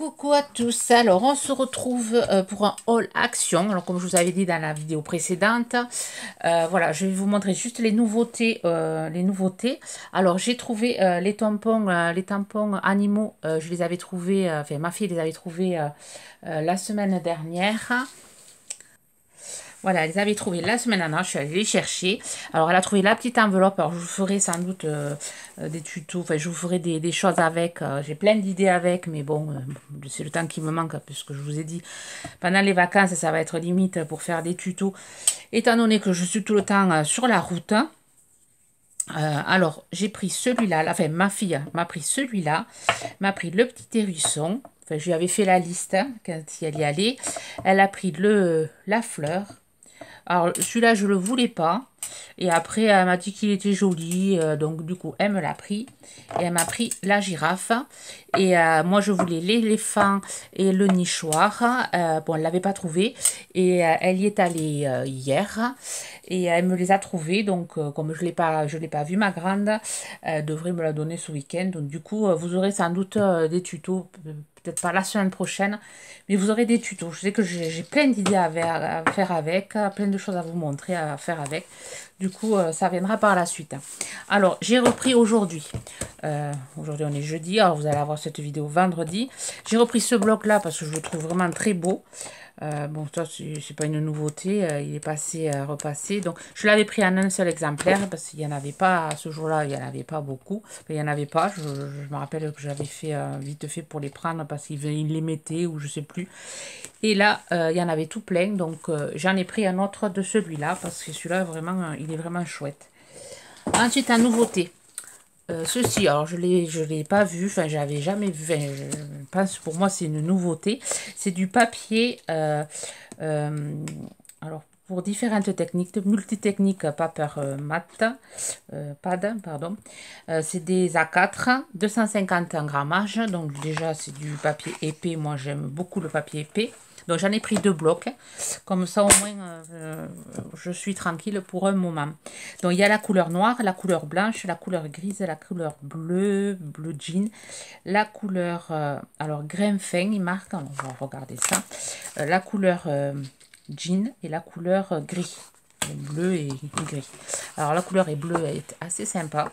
Coucou à tous, alors on se retrouve pour un haul action. Alors comme je vous avais dit dans la vidéo précédente, voilà, je vais vous montrer juste les nouveautés. Alors j'ai trouvé les tampons animaux, je les avais trouvés, enfin ma fille les avait trouvés la semaine dernière. Voilà, elle les avait trouvés la semaine dernière, je suis allée les chercher. Alors, elle a trouvé la petite enveloppe. Alors, je vous ferai sans doute des tutos. Enfin, je vous ferai des choses avec. J'ai plein d'idées avec, mais bon, c'est le temps qui me manque, puisque je vous ai dit, pendant les vacances, ça va être limite pour faire des tutos, étant donné que je suis tout le temps sur la route. Alors, j'ai pris celui-là. Enfin, ma fille m'a pris celui-là. M'a pris le petit hérisson. Enfin, je lui avais fait la liste quand elle y allait. Elle a pris la fleur. Alors, celui-là, je le voulais pas. Et après, elle m'a dit qu'il était joli. Donc, du coup, elle me l'a pris. Et elle m'a pris la girafe. Et moi, je voulais l'éléphant et le nichoir. Bon, elle ne l'avait pas trouvé. Et elle y est allée hier. Et elle me les a trouvés. Donc, comme je l'ai pas vu, ma grande, elle devrait me la donner ce week-end. Donc, du coup, vous aurez sans doute des tutos. Peut-être pas la semaine prochaine, mais vous aurez des tutos. Je sais que j'ai plein d'idées à faire avec, plein de choses à vous montrer, à faire avec. Du coup, ça viendra par la suite. Alors, j'ai repris aujourd'hui. Aujourd'hui, on est jeudi. Alors, vous allez avoir cette vidéo vendredi. J'ai repris ce bloc-là parce que je le trouve vraiment très beau. Bon, ça, c'est pas une nouveauté. Il est passé, repassé. Donc, je l'avais pris en un seul exemplaire parce qu'il n'y en avait pas, à ce jour-là, il n'y en avait pas beaucoup. Enfin, il n'y en avait pas. Je me rappelle que j'avais fait vite fait pour les prendre parce qu'il les mettait ou je sais plus. Et là, il y en avait tout plein. Donc, j'en ai pris un autre de celui-là parce que celui-là, vraiment, il est vraiment chouette. Ensuite, en nouveauté. Ceci, alors je l'ai pas vu, enfin j'avais jamais vu, enfin, je pense pour moi c'est une nouveauté. C'est du papier, alors pour différentes techniques, multitechniques paper mat, pad, pardon. C'est des A4, 250 grammages, donc déjà c'est du papier épais, moi j'aime beaucoup le papier épais. Donc j'en ai pris 2 blocs, comme ça au moins je suis tranquille pour un moment. Donc il y a la couleur noire, la couleur blanche, la couleur grise, la couleur bleu jean, la couleur, alors grain fin, il marque, on va regarder ça, la couleur jean et la couleur gris, bleu et gris. Alors la couleur est bleue, elle est assez sympa.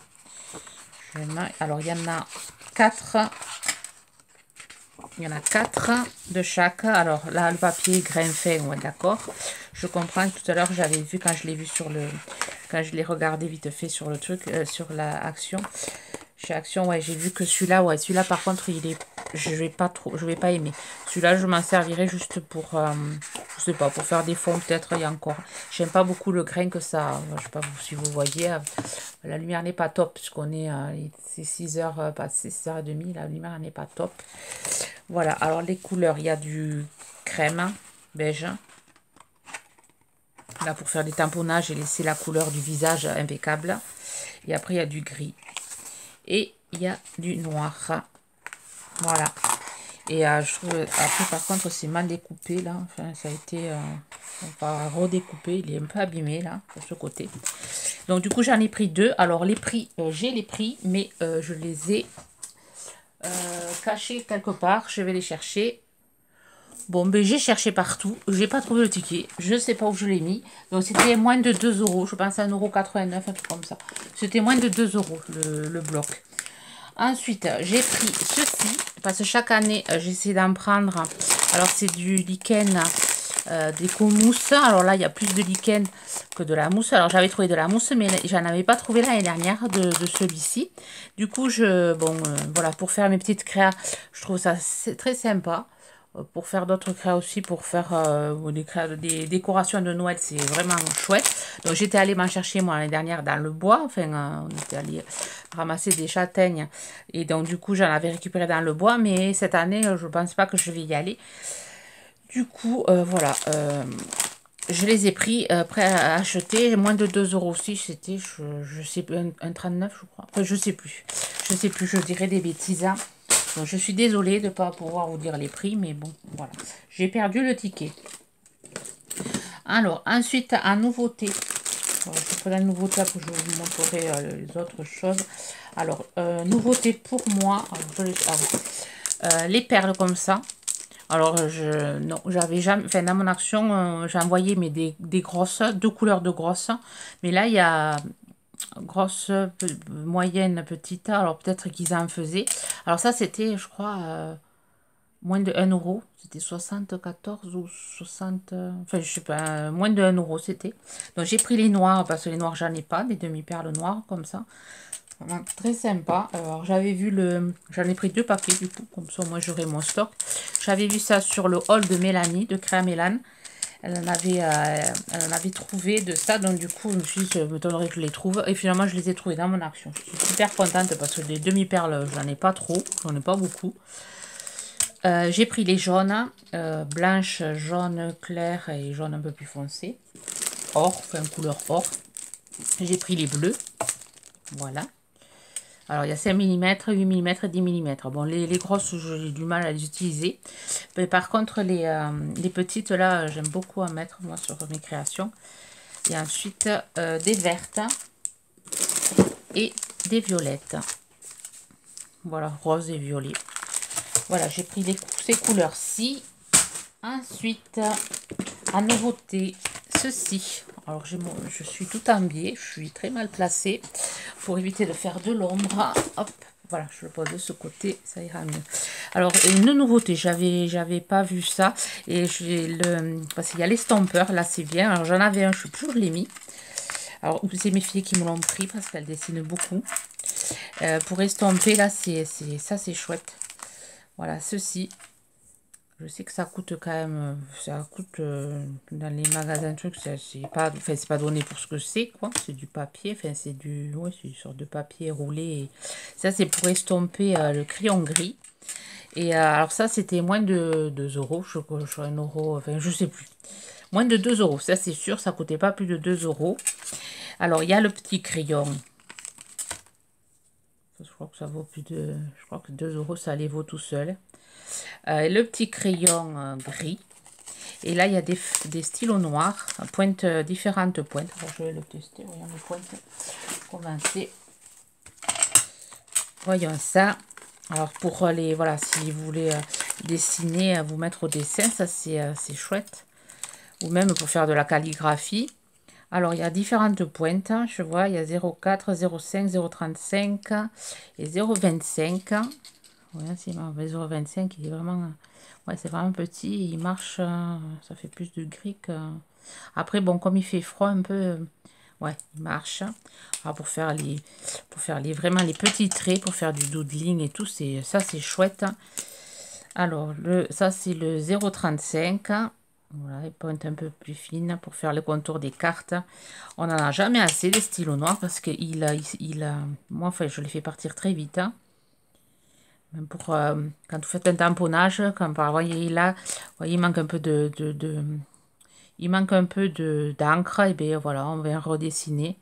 Alors il y en a 4. Il y en a 4 de chaque. Alors là, le papier grain fin, ouais, d'accord. Je comprends que tout à l'heure, j'avais vu quand je l'ai vu sur le... Quand je l'ai regardé vite fait sur le truc, sur la action. Chez Action, ouais, j'ai vu que celui-là, ouais, celui-là par contre, il est... Je vais pas aimer. Celui-là, je m'en servirai juste pour... je sais pas, pour faire des fonds peut-être, il y a encore. J'aime pas beaucoup le grain que ça... Je sais pas si vous voyez. La lumière n'est pas top, puisqu'on est... c'est 6h, pas 6h30, la lumière n'est pas top. Voilà, alors les couleurs, il y a du crème, beige. Là, pour faire des tamponnages et laisser la couleur du visage impeccable. Et après, il y a du gris. Et il y a du noir. Voilà. Et je trouve, après, par contre, c'est mal découpé, là. Enfin, ça a été... on va redécouper. Il est un peu abîmé, là, sur ce côté. Donc, du coup, j'en ai pris 2. Alors, les prix, j'ai les prix, mais je les ai... cachés quelque part, je vais les chercher. Bon, ben j'ai cherché partout, j'ai pas trouvé le ticket, je sais pas où je l'ai mis. Donc c'était moins de 2 euros, je pense à 1,89 €, un truc comme ça. C'était moins de 2 euros le bloc. Ensuite, j'ai pris ceci, parce que chaque année, j'essaie d'en prendre. Alors c'est du lichen d'éco-mousse. Alors là, il y a plus de lichen que de la mousse. Alors j'avais trouvé de la mousse, mais j'en avais pas trouvé l'année dernière de celui-ci. Du coup, voilà, pour faire mes petites créas, je trouve ça très sympa. Pour faire d'autres créas aussi, pour faire des décorations de Noël, c'est vraiment chouette. Donc j'étais allée m'en chercher moi l'année dernière dans le bois, enfin on était allé ramasser des châtaignes et donc du coup j'en avais récupéré dans le bois, mais cette année je pense pas que je vais y aller. Du coup voilà, je les ai pris prêts à acheter, moins de 2 euros aussi, c'était je sais plus, un 39 je crois, enfin, je sais plus, je dirais des bêtises. Hein. Donc, je suis désolée de ne pas pouvoir vous dire les prix, mais bon, voilà. J'ai perdu le ticket. Alors, ensuite, en nouveauté. Je ferai la nouveauté, après je vous montrerai les autres choses. Alors, nouveauté pour moi. les perles comme ça. Alors, non, j'avais jamais, enfin, dans mon action, j'ai envoyé mais des grosses, 2 couleurs de grosses. Mais là, il y a grosse, moyenne, petite. Alors, peut-être qu'ils en faisaient. Alors, ça, c'était, je crois, moins de 1 euro. C'était 74 ou 60, enfin, je sais pas, moins de 1 euro, c'était. Donc, j'ai pris les noirs parce que les noirs, j'en ai pas, des demi-perles noires comme ça. Vraiment très sympa. Alors j'avais vu j'en ai pris 2 paquets du coup, comme ça moi j'aurai mon stock. J'avais vu ça sur le haul de Mélanie, de Créa Mélane. Elle en avait trouvé de ça, donc du coup je me suis dit, je me donnerais que je les trouve. Et finalement je les ai trouvés dans mon action. Je suis super contente parce que des demi-perles, j'en ai pas trop, j'en ai pas beaucoup. J'ai pris les jaunes, blanche, jaune clair et jaune un peu plus foncé. Or, enfin couleur or. J'ai pris les bleus, voilà. Alors, il y a 5 mm, 8 mm et 10 mm. Bon, les grosses, j'ai du mal à les utiliser. Mais par contre, les petites, là, j'aime beaucoup en mettre, moi, sur mes créations. Et ensuite, des vertes et des violettes. Voilà, rose et violet. Voilà, j'ai pris ces couleurs-ci. Ensuite, en nouveauté, ceci. Alors, je suis tout en biais, je suis très mal placée pour éviter de faire de l'ombre. Hop, voilà, je le pose de ce côté, ça ira mieux. Alors, une nouveauté, j'avais pas vu ça. Et parce qu'il y a l'estompeur, là c'est bien. Alors, j'en avais un, je l'ai mis. Alors, c'est mes filles qui me l'ont pris parce qu'elles dessinent beaucoup. Pour estomper, là, ça c'est chouette. Voilà, ceci. Je sais que ça coûte quand même, ça coûte dans les magasins trucs, c'est pas, enfin c'est pas donné pour ce que c'est quoi, c'est du papier, enfin c'est ouais, c'est une sorte de papier roulé. Et ça c'est pour estomper le crayon gris. Et alors ça c'était moins de 2 euros, je crois 1 euro, enfin je sais plus. Moins de 2 euros, ça c'est sûr, ça coûtait pas plus de 2 euros. Alors il y a le petit crayon. Je crois que ça vaut plus de, je crois que 2 euros ça les vaut tout seul. Le petit crayon gris. Et là, il y a des stylos noirs, différentes pointes. Alors, je vais le tester. Voyons les pointes. Commencer. Voyons ça. Alors, pour voilà, si vous voulez dessiner, vous mettre au dessin, ça c'est chouette. Ou même pour faire de la calligraphie. Alors, il y a différentes pointes. Je vois, il y a 0,4, 0,5, 0,35 et 0,25. Ouais, c'est 0,25, il est vraiment... Ouais, c'est vraiment petit, il marche, ça fait plus de gris que... Après, bon, comme il fait froid un peu, ouais, il marche. Alors, pour faire vraiment les petits traits, pour faire du doodling et tout, ça c'est chouette. Alors, ça c'est le 0,35. Voilà, les pointes un peu plus fines pour faire le contour des cartes. On n'en a jamais assez des stylos noirs parce que moi, enfin, je les fais partir très vite. Même pour quand vous faites un tamponnage, quand vous voyez là, voyez, il manque un peu il manque un peu d'encre, et bien voilà, on va redessiner.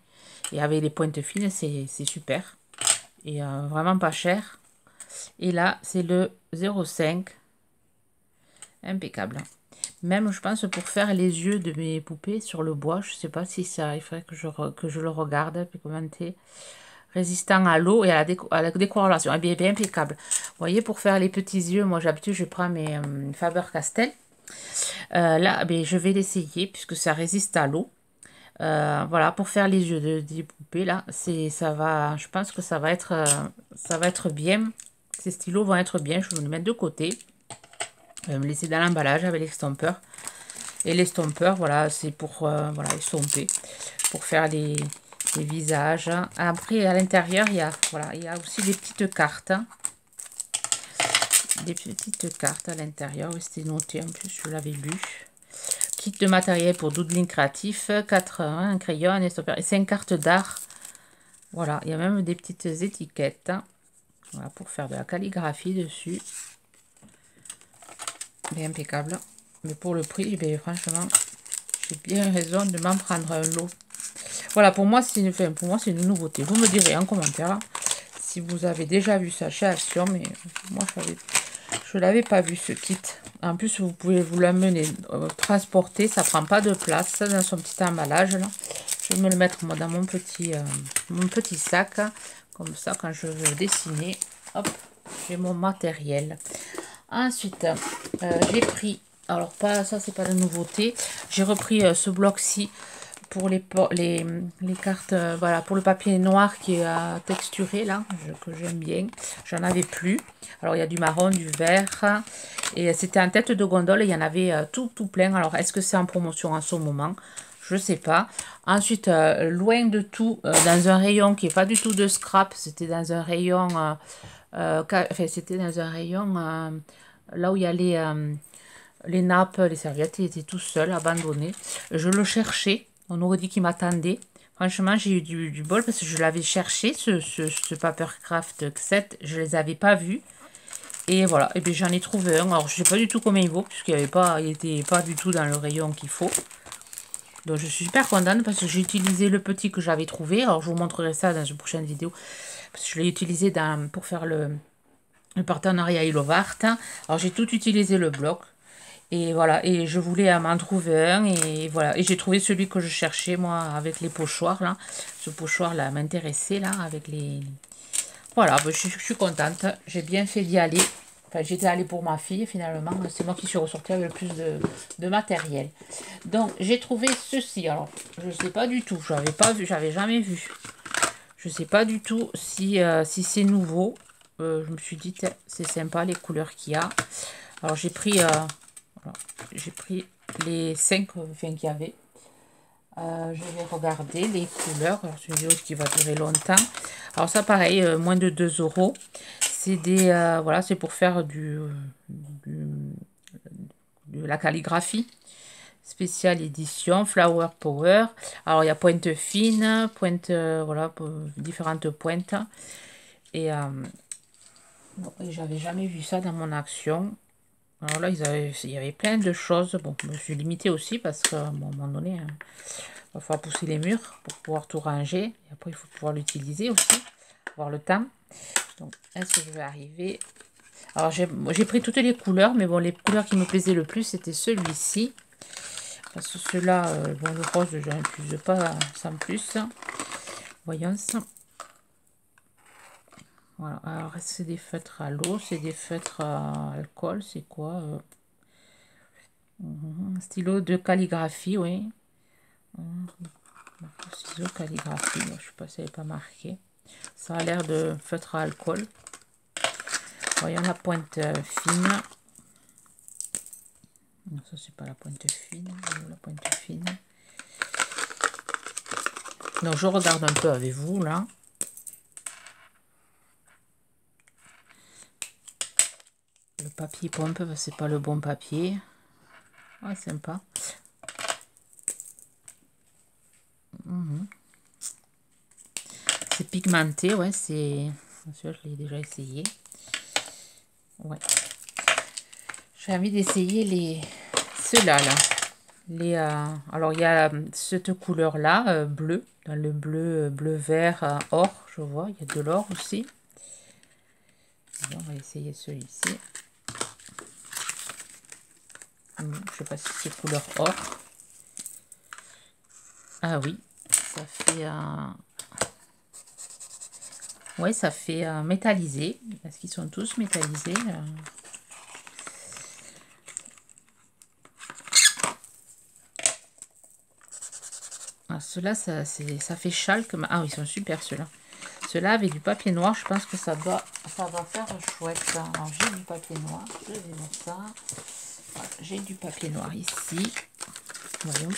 Et avec les pointes fines, c'est super. Et vraiment pas cher. Et là, c'est le 0,5. Impeccable. Même, je pense, pour faire les yeux de mes poupées sur le bois, je sais pas si ça, il faudrait que je le regarde, puis commenter. Résistant à l'eau et à la décoloration. Et bien impeccable. Vous voyez, pour faire les petits yeux, moi d'habitude je prends mes Faber-Castell. Là, ben, je vais l'essayer puisque ça résiste à l'eau. Voilà, pour faire les yeux des poupées, là, je pense que ça va être bien. Ces stylos vont être bien. Je vais les mettre de côté. Je vais me laisser dans l'emballage avec l'estompeur. Et l'estompeur, voilà, c'est pour voilà, estomper. Pour faire les visages. Après, à l'intérieur, il y a aussi des petites cartes. Des petites cartes à l'intérieur. Oui, c'était noté en plus, je l'avais lu. Kit de matériel pour doodling créatif. 4 un crayon, un estompeur et 5 cartes d'art. Voilà, il y a même des petites étiquettes. Voilà, pour faire de la calligraphie dessus. Bien impeccable. Mais pour le prix, ben, franchement, j'ai bien raison de m'en prendre un lot. Voilà, pour moi, c'est une nouveauté. Vous me direz en commentaire si vous avez déjà vu ça chez Action, mais moi, je l'avais pas vu, ce kit. En plus, vous pouvez vous l'amener, transporter, ça prend pas de place dans son petit emballage. Là. Je vais me le mettre moi, dans mon petit sac, comme ça, quand je veux dessiner. Hop, j'ai mon matériel. Ensuite, j'ai pris, alors pas ça, c'est pas la nouveauté. J'ai repris ce bloc-ci pour les cartes, voilà, pour le papier noir qui est texturé là, que j'aime bien. J'en avais plus. Alors il y a du marron, du vert, et c'était en tête de gondole. Et il y en avait tout plein. Alors est-ce que c'est en promotion en ce moment? Je sais pas. Ensuite, loin de tout, dans un rayon qui est pas du tout de scrap, c'était dans un rayon, enfin c'était dans un rayon là où il y a les nappes, les serviettes, il était tout seul, abandonné. Je le cherchais. On aurait dit qu'il m'attendait. Franchement, j'ai eu du bol parce que je l'avais cherché, ce Papercraft 7. Je ne les avais pas vus. Et voilà, et bien j'en ai trouvé un. Alors, je ne sais pas du tout combien il vaut, puisqu'il n'était pas du tout dans le rayon qu'il faut. Donc, je suis super contente parce que j'ai utilisé le petit que j'avais trouvé. Alors, je vous montrerai ça dans une prochaine vidéo. Parce que je l'ai utilisé pour faire le partenariat Ilovart. Alors, j'ai tout utilisé le bloc. Et voilà, et je voulais m'en trouver un, et voilà. Et j'ai trouvé celui que je cherchais, moi, avec les pochoirs, là. Ce pochoir-là m'intéressait, là, avec les... Voilà, ben, je suis contente. J'ai bien fait d'y aller. Enfin, j'étais allée pour ma fille, finalement. C'est moi qui suis ressortie avec le plus de matériel. Donc, j'ai trouvé ceci. Alors, je ne sais pas du tout. J'avais pas vu, j'avais jamais vu. Je ne sais pas du tout si c'est nouveau. Je me suis dit, c'est sympa, les couleurs qu'il y a. Alors, j'ai pris... j'ai pris les 5 qu'il y avait. Je vais regarder les couleurs. C'est une vidéo qui va durer longtemps. Alors ça pareil, moins de 2 euros. C'est des voilà, c'est pour faire de la calligraphie. Spéciale édition, Flower Power. Alors il y a pointe fine, pointe, voilà, différentes pointes. Et j'avais jamais vu ça dans mon action. Alors là, il y avait plein de choses. Bon, je me suis limitée aussi parce qu'à un moment donné, il va falloir pousser les murs pour pouvoir tout ranger. Et après, il faut pouvoir l'utiliser aussi, avoir le temps. Donc, est-ce que je vais arriver? Alors, j'ai pris toutes les couleurs, mais bon, les couleurs qui me plaisaient le plus, c'était celui-ci. Parce que ceux-là, bon, le rose, je n'utilise pas sans plus. Voyons ça. Voilà, alors c'est des feutres à l'eau, c'est des feutres à alcool, c'est quoi stylo de calligraphie, oui. Ciseaux calligraphie, je ne sais pas si elle n'est pas marqué. Ça a l'air de feutre à alcool. Voyons la pointe fine. Non, ça c'est pas la pointe fine. La pointe fine. Donc je regarde un peu avec vous là. Le papier pompe, c'est pas le bon papier. Ouais, sympa. C'est pigmenté, ouais, c'est... Celui-là, je l'ai déjà essayé. Ouais. J'ai envie d'essayer ceux-là, là. Alors, il y a cette couleur-là, bleu. Dans le bleu vert, or, je vois. Il y a de l'or aussi. On va essayer celui-ci. Je sais pas si c'est couleur or. Ah oui, ça fait ouais, ça fait métallisé. Parce qu'ils sont tous métallisés. Ah, ceux-là, ça fait châle. Ah oui, ils sont super ceux-là. Ceux-là avec du papier noir, je pense que ça va faire chouette. Alors j'ai du papier noir. Je vais mettre ça. Voilà, j'ai du papier noir ici. Voyons.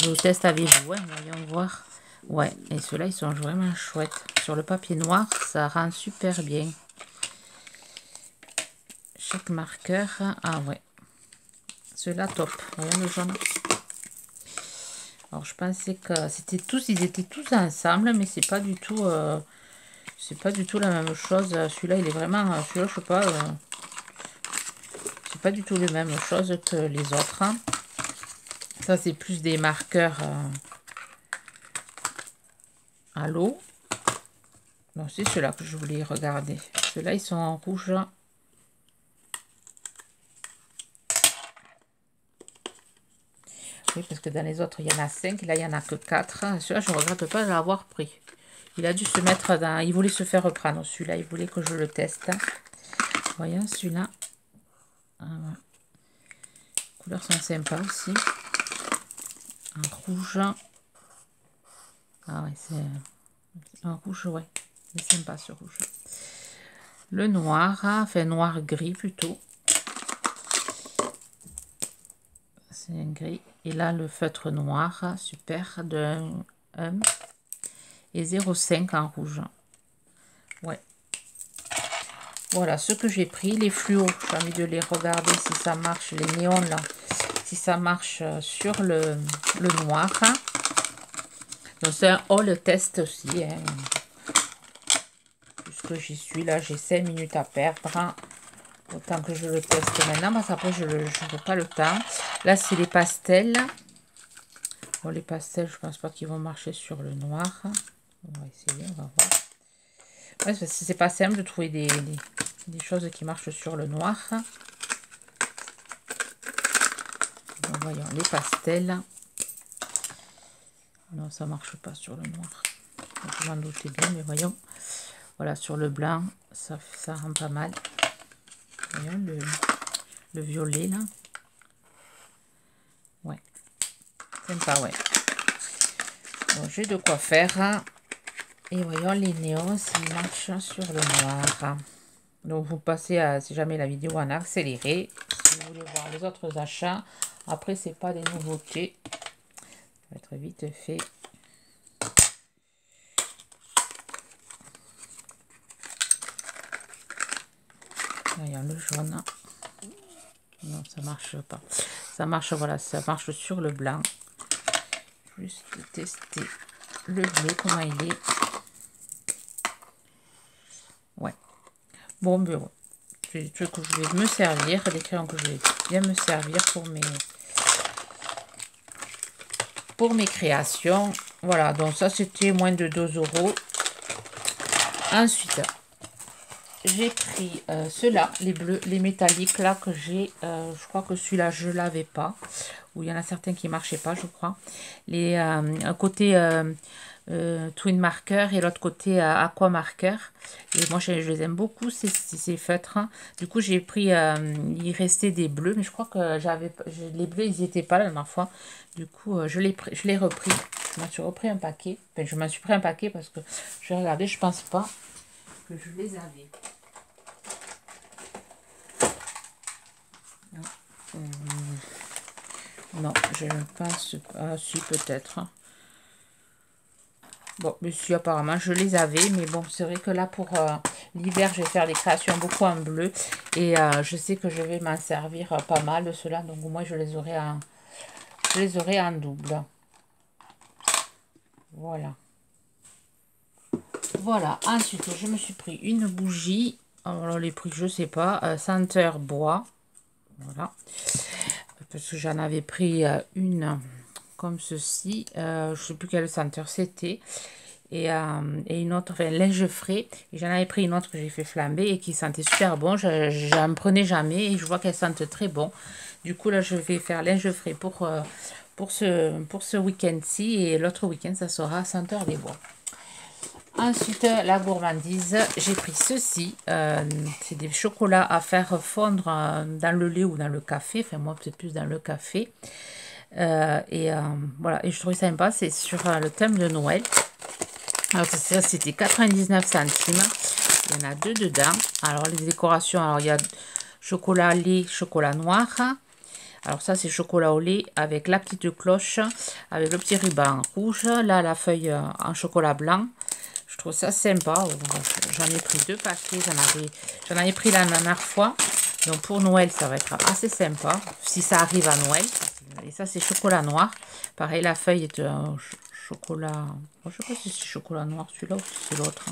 Je vous teste avec vous, hein, voyons voir. Ouais, et ceux-là, ils sont vraiment chouettes. Sur le papier noir, ça rend super bien. Chaque marqueur. Ah ouais. Ceux-là, top. Voyons le jaune. Alors, je pensais que ils étaient tous ensemble, mais c'est pas du tout... c'est pas du tout la même chose. Celui-là, il est vraiment... Celui-là, je sais pas... c'est pas du tout les mêmes choses que les autres. Hein. Ça, c'est plus des marqueurs à l'eau. Non, c'est ceux-là que je voulais regarder. Ceux-là, ils sont en rouge. Oui, parce que dans les autres, il y en a 5. Là, il n'y en a que 4. Ceux-là, je ne regrette pas de l'avoir pris. Il a dû se mettre dans... Il voulait se faire reprendre celui-là. Il voulait que je le teste. Voyons celui-là. Ah, ouais. Les couleurs sont sympas aussi. Un rouge. Ah ouais, c'est un rouge, ouais. C'est sympa ce rouge. Le noir, enfin noir-gris plutôt. C'est un gris. Et là, le feutre noir, super, de 1 et 0,5 en rouge. Ouais. Voilà ce que j'ai pris. Les fluos, j'ai envie de les regarder si ça marche. Les néons là, si ça marche sur le noir. Donc c'est un haul test aussi. Hein. Puisque j'y suis là, j'ai 5 minutes à perdre. Autant que je le teste maintenant, parce qu'après je n'ai pas le temps. Là c'est les pastels. Bon, les pastels, je pense pas qu'ils vont marcher sur le noir. On va essayer, on va voir. Ouais, c'est pas simple de trouver des choses qui marchent sur le noir. Donc, voyons les pastels. Non, ça marche pas sur le noir. Je m'en doutais bien, mais voyons. Voilà, sur le blanc, ça rend pas mal. Voyons le violet là. Ouais. Sympa, ouais. Donc j'ai de quoi faire. Et voyons les néons s'ils marchent sur le noir. Donc vous passez à, si jamais la vidéo en accéléré, si vous voulez voir les autres achats. Après c'est pas des nouveautés. Ça va être vite fait. Voyons le jaune. Non, ça marche pas. Ça marche, voilà, ça marche sur le blanc. Juste tester le bleu, comment il est. Ouais. Bon, ben ouais. C'est des trucs que je vais me servir, des crayons que je vais bien me servir pour mes créations. Voilà, donc ça c'était moins de 2 €. Ensuite, j'ai pris ceux-là, les bleus, les métalliques là que j'ai. Je crois que celui-là je l'avais pas. Ou il y en a certains qui marchaient pas, je crois. Les côté Twin Marker et l'autre côté Aqua Marker. Et moi je les aime beaucoup ces feutres. Du coup j'ai pris, il restait des bleus, mais je crois que les bleus ils n'y étaient pas la dernière fois. Du coup je l'ai repris. Je m'en suis repris un paquet. Enfin, je m'en suis pris un paquet parce que je vais regarder, je pense pas que je les avais. Non, je ne pense pas. Si, peut-être. Bon, mais si, apparemment, je les avais. Mais bon, c'est vrai que là, pour l'hiver, je vais faire des créations beaucoup en bleu. Et je sais que je vais m'en servir pas mal de cela. Donc, au moins, je les aurai en double. Voilà. Voilà. Ensuite, je me suis pris une bougie. Alors, les prix, je sais pas. Senteur bois. Voilà. Parce que j'en avais pris une comme ceci. Je ne sais plus quelle senteur c'était. Et une autre, enfin linge frais. Et j'en avais pris une autre que j'ai fait flamber et qui sentait super bon. Je n'en prenais jamais et je vois qu'elle sente très bon. Du coup, là, je vais faire linge frais pour ce week-end-ci. Et l'autre week-end, ça sera senteur des bois. Ensuite, la gourmandise, j'ai pris ceci. C'est des chocolats à faire fondre dans le lait ou dans le café. Enfin, moi, c'est plus dans le café. Voilà, et je trouvais ça sympa. C'est sur le thème de Noël. Alors, ça, c'était 99 centimes. Il y en a 2 dedans. Alors, les décorations, alors il y a chocolat lait, chocolat noir. Alors, ça, c'est chocolat au lait avec la petite cloche, avec le petit ruban rouge. Là, la feuille en chocolat blanc. Je trouve ça sympa. J'en ai pris 2 paquets. J'en avais pris la dernière fois. Donc pour Noël, ça va être assez sympa. Si ça arrive à Noël. Et ça, c'est chocolat noir. Pareil, la feuille est chocolat. Je ne sais pas si c'est chocolat noir celui-là ou si c'est l'autre.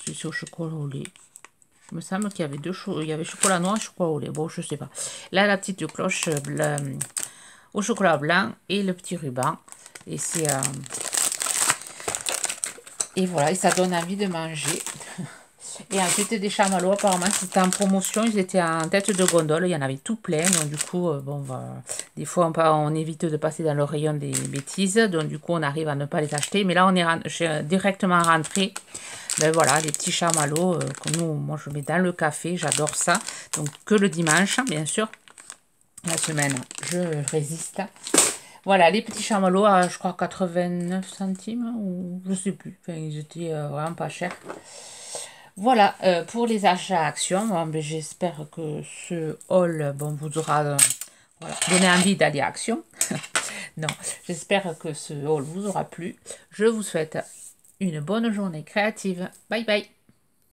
Si c'est au chocolat au lait. Il me semble qu'il y avait il y avait chocolat noir et chocolat au lait. Bon, je ne sais pas. Là, la petite cloche au chocolat blanc et le petit ruban. Et c'est... Et voilà, et ça donne envie de manger. Et ensuite des chamallows, apparemment c'était en promotion, ils étaient en tête de gondole, il y en avait tout plein. Donc du coup, bon, des fois on évite de passer dans le rayon des bêtises. Donc du coup on arrive à ne pas les acheter. Mais là on est directement rentré. Ben voilà, les petits chamallows que moi je mets dans le café, j'adore ça. Donc que le dimanche, bien sûr. La semaine, je résiste. Voilà, les petits chamallows à, je crois, 89 centimes, ou je sais plus. Enfin, ils étaient vraiment pas chers. Voilà, pour les achats actions, bon, ben, j'espère que ce haul bon, vous aura voilà, donné envie d'aller à Action. Non, j'espère que ce haul vous aura plu. Je vous souhaite une bonne journée créative. Bye bye.